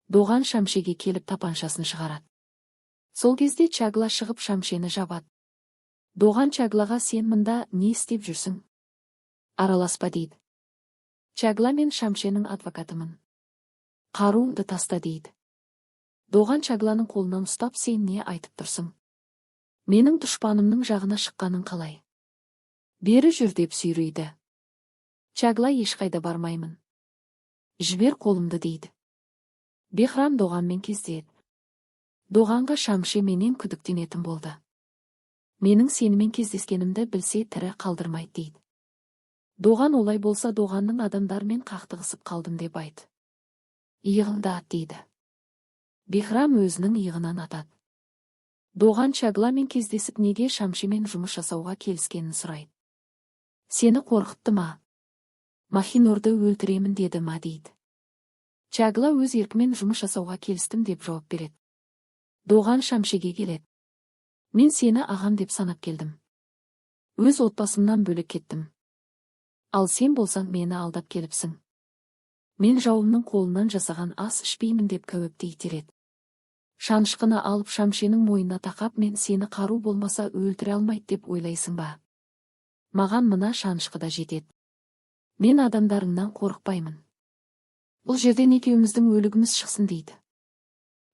Доған Шамшеге келіп тапаншасын шығарады. Сол кезде Чагла шығып Шамшені жабады. Доған Чаглаға сен мында не істеп жүрсің? Араласпа дейді. Чагла мен Шамшенің адвокатымын. Қаруыңды таста дейді. Доған Чагланың қолынан ұстап сен не айтып тұрсың? Менің дұшпанымның жағына шыққаның қалай? Бері жүр деп сүйрейді. Чагла ешқайда бармаймын. Жібер қолымды дейді. Бехрам Доғанмен кездеседі. Доғанға Шамше менен күдіктенетін болды. Менің сенімен кездескенімді білсе тірі қалдырмайды дейді. Доған олай болса Доғанның адамдармен қақтығысып қалдым деп айт. Иығыңды ат дейді. Бехрам өзінің иығынан атады. Доған Чагламен кездесіп неге Шамшемен жұмыс жасауға келіскенін сұрайды. Сені қорқытты ма? Махинорды өлтіремін деді ма дейді. Чагла өз еркімен жұмыс жасауға келістім деп жауап береді. Доған Шамшеге келеді. Мен сені ағам деп санап келдім. Өз отбасымнан бөлек кеттім. Ал сен болсаң мені алдап келіпсің. Мен жауымның қолынан жасаған ас ішпеймін деп кәуіпті итереді. Шанышқыны алып Шамшенің мойнына тақап мен сені қару болмаса өлтіре алмайды деп ойлайсың ба? Маған мына шанышқыда жетеді. Мен адамдарыңнан қорықпаймын. Бұл жерден екеуміздің өлігіміз шықсын дейді.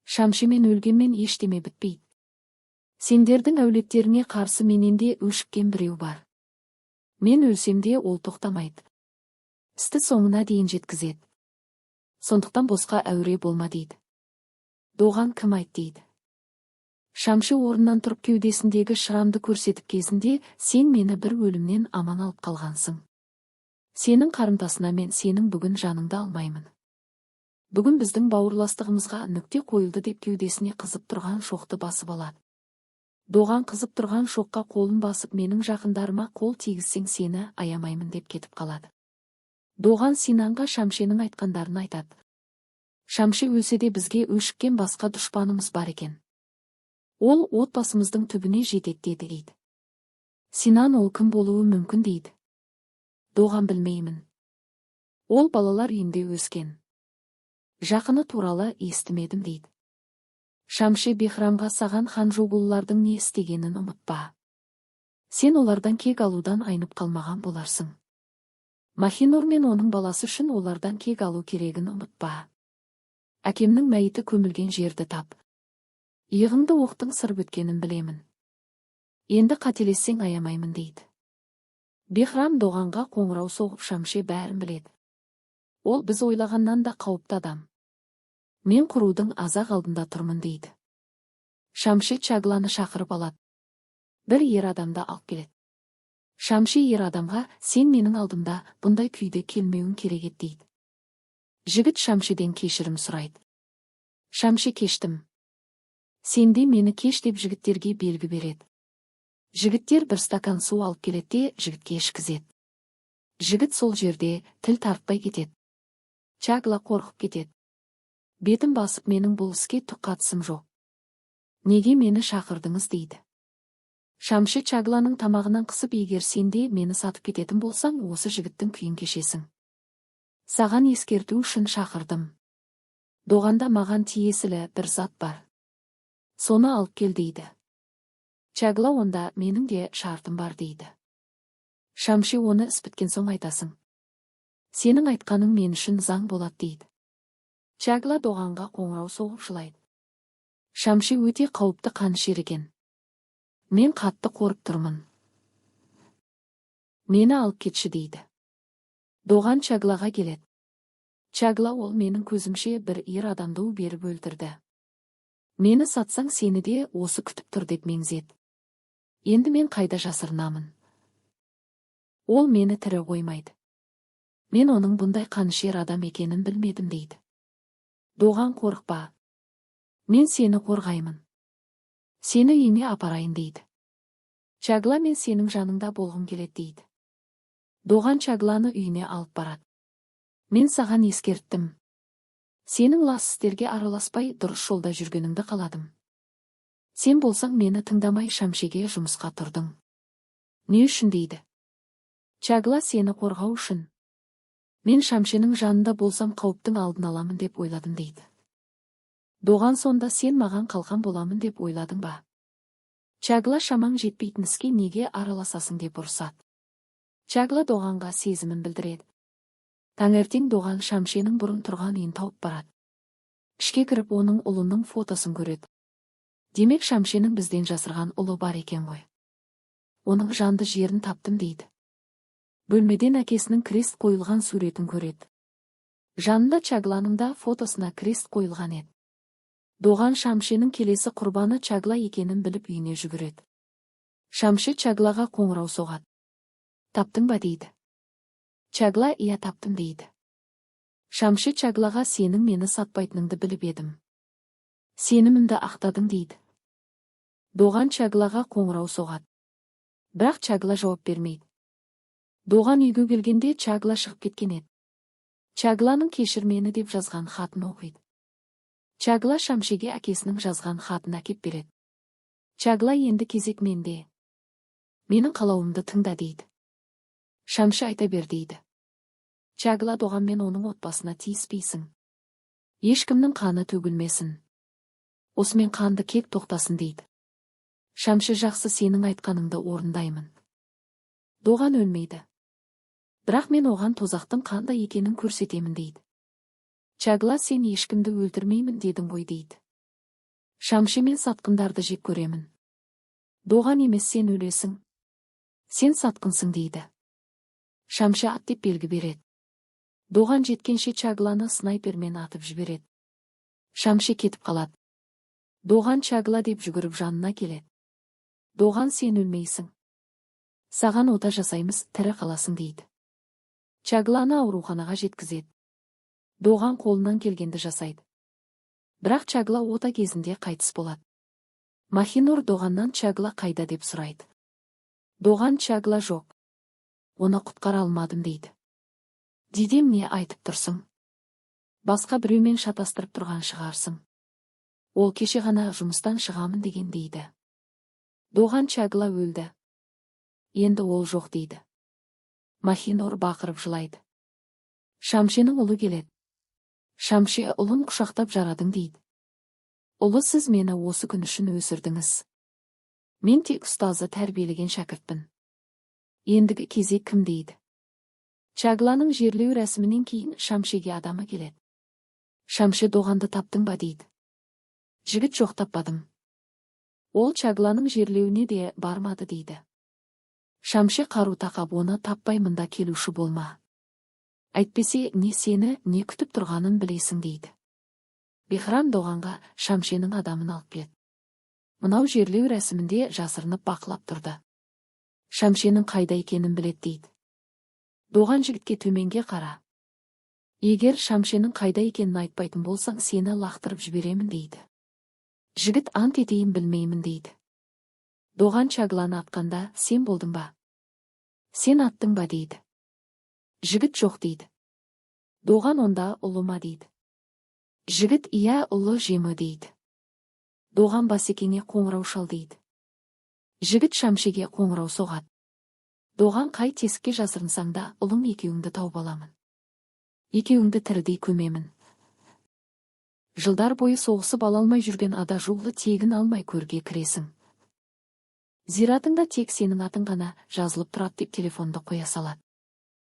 Шамшемен өлгенмен ештеме бітпейді. Сендердің әулеттеріңе қарсы менен де өшіккен біреу бар. Мен өлсем де ол тоқтамайды. Істі соңына дейін жеткізеді. Сондықтан босқа әуре болма дейді. Доған кім айт дейді. Шамше орнынан тұрып кеудесіндегі шырамды көрсетіп кезінде сен мені бір өлімнен аман алып қалғансың. Сенің қарымтасына мен сенің бүгін жаныңды алмаймын. Бүгін біздің бауырластығымызға нүкте қойылды деп кеудесіне қызып тұрған шоқты басып алады. Доған қызып тұрған шоққа қолын басып менің жақындарыма қол тигізсең сені аямаймын деп кетіп қалады. Доған Синанға Шамшенің айтқандарын айтады. Шамше өлсе де бізге өшіккен басқа дұшпанымыз бар екен. Ол отбасымыздың түбіне жетеді дейді. Синан ол кім болуы мүмкін дейді. Доған білмеймін. Ол балалар үйінде өскен. Жақыны туралы естімедім дейді. Шамше Бехрамға саған ханжоғулылардың не істегенін ұмытпа. Сен олардан кек алудан айнып қалмаған боларсың. Махинор мен оның баласы үшін олардан кек алу керегін ұмытпа. Әкемнің мәйіті көмілген жерді тап. Иығыңды оқтың сырып өткенін білемін. Енді қателессең аямаймын дейді. Бехрам Доғанға қоңырау соғып Шамше бәрін біледі. Ол біз ойлағаннан да қауіпті адам. Мен құрудың азақ алдында тұрмын дейді. Шамше Чагланы шақырып алады. Бір ер адамды алып келеді. Шамше ер адамға сен менің алдымда бұндай күйде келмеуің керек еді дейді. Жігіт Шамшеден кешірім сұрайды. Шамше кештім. Сенде мені кеш деп жігіттерге белгі береді. Жігіттер бір стакан су алып келеді де жігітке ішкізеді. Жігіт сол жерде тіл тартпай кетеді. Чагла қорқып кетеді. Бетім басып менің бұл іске түк қатысым жоқ. Неге мені шақырдыңыз дейді. Шамше Чагланың тамағынан қысып егер сенде мені сатып кететін болсаң осы жігіттің күйін кешесің. Саған ескерту үшін шақырдым. Доғанда маған тиесілі бір зат бар. Соны алып кел дейді. Чагла онда менің де шартым бар дейді. Шамше оны іс біткен соң айтасың. Сенің айтқаның мен үшін заң болады дейді. Чагла Доғанға қоңырау соғып жылайды. Шамше өте қауіпті қанішер екен. Мен қатты қорып тұрмын. Мені алып кетші дейді. Доған Чаглаға келеді. Чагла ол менің көзімше бір ер адамды беріп өлтірді. Мені сатсаң сені де осы күтіп тұр деп меңзеді. Енді мен қайда жасырынамын? Ол мені тірі қоймайды. Мен оның бұндай қанішер адам екенін білмедім дейді. Доған қорықпа. Мен сені қорғаймын. Сені үйіне апарайын дейді. Чагла мен сенің жаныңда болғым келеді дейді. Доған Чагланы үйіне алып барады. Мен саған ескерттім. Сенің лас істерге араласпай дұрыс жолда жүргеніңді қаладым. Сен болсаң мені тыңдамай Шамшеге жұмысқа тұрдың. Не үшін дейді. Чагла сені қорғау үшін. Мен Шамшенің жанында болсам қауіптің алдын аламын деп ойладым дейді. Доған сонда сен маған қалқан боламын деп ойладың ба? Чагла шамаң жетпейтін іске неге араласасың деп ұрсады. Чагла Доғанға сезімін білдіреді. Таңертең Доған Шамшенің бұрын тұрған үйін тауып барады. Ішке кіріп оның ұлының фотосын көреді. Демек Шамшенің бізден жасырған ұлы бар екен ғой. Оның жанды жерін таптым дейді. Бөлмеден әкесінің крест қойылған суретін көреді. Жанында Чагланың да фотосына крест қойылған еді. Доған Шамшенің келесі құрбаны Чагла екенін біліп үйіне жүгіреді. Шамшы Чаглаға қоңырау соғады. Таптың ба дейді. Чагла иә таптым дейді. Шамшы Чаглаға сенің мені сатпайтыныңды біліп едім. Сенімімді ақтадың дейді. Доған Чаглаға қоңырау соғады. Бірақ Чагла жауап бермейді. Доған үйге келгенде Чагла шығып кеткен еді. Чагланың кешір мені деп жазған хатын оқиды. Чагла Шамшеге әкесінің жазған хатын әкеп береді. Чагла енді кезек менде. Менің қалауымды тыңда дейді. Шамшы айта бер дейді. Чагла Доғанмен оның отбасына тиіспейсің. Ешкімнің қаны төгілмесін. Осымен қанды кек тоқтасын дейді. Шамшы жақсы сенің айтқаныңды орындаймын. Доған өлмейді. Бірақ мен оған тозақтың қандай екенін көрсетемін дейді. Чагла сен ешкімді өлтірмеймін дедің ғой дейді. Шамшы мен сатқындарды жек көремін. Доған емес сен өлесің. Сен сатқынсың дейді. Шамшы ат деп белгі береді. Доған жеткенше Чагланы снайпермен атып жібереді. Шамшы кетіп қалады. Доған Чагла деп жүгіріп жанына келеді. Доған сен өлмейсің. Саған ота жасаймыз, тірі қаласың дейді. Чагланы ауруханаға жеткізеді. Доған қолынан келгенді жасайды. Бірақ Чагла ота кезінде қайтыс болады. Махинур Доғаннан Чагла қайда деп сұрайды. Доған Чагла жоқ. Оны құтқара алмадым дейді. Дидем не айтып тұрсың? Басқа біреумен шатастырып тұрған шығарсың. Ол кеше ғана жұмыстан шығамын деген дейді. Доған Чагла өлді. Енді ол жоқ дейді. Махинур бақырып жылайды. Шамшенің ұлы келеді. Шамше ұлын құшақтап жарадың дейді. Ұлы сіз мені осы күн үшін өсірдіңіз. Мен тек ұстазы тәрбиелеген шәкіртпін. Ендігі кезек кім дейді. Чагланың жерлеу рәсімінен кейін Шамшеге адамы келеді. Шамшы Доғанды таптың ба дейді. Жігіт жоқ таппадым. Ол Чагланың жерлеуіне де бармады дейді. Шамшы қару тақап оны таппаймында келуші болма. Әйтпесе не сені, не күтіп тұрғанын білесің дейді. Бехрам Доғанға Шамшенің адамын алып келді. Мынау жерлеу рәсімінде жасырынып бақылап тұрды. Шамшенің қайда екенін біледі дейді. Доған жігітке төменге қара. Егер Шамшенің қайда екенін айтпайтын болсаң, сені лақтырып жіберемін дейді. Жігіт ант етейін білмеймін дейді. Доған Чагланы атқанда сен болдың ба? Сен аттың ба дейді. Жігіт жоқ дейді. Доған онда ұлы ма дейді. Жігіт иә ұлы жемі дейді. Доған Басекеңе қоңырау шал дейді. Жігіт Шамшеге қоңырау соғады. Доған қай тесікке жасырынсаң да ұлың екеуіңді тауып аламын. Екеуіңді тірідей көмемін. Жылдар бойы соғысып ала алмай жүрген ада жолды тегін алмай көрге кіресің. Зиратыңда тек сенің атың ғана жазылып тұрады деп телефонды қоя салады.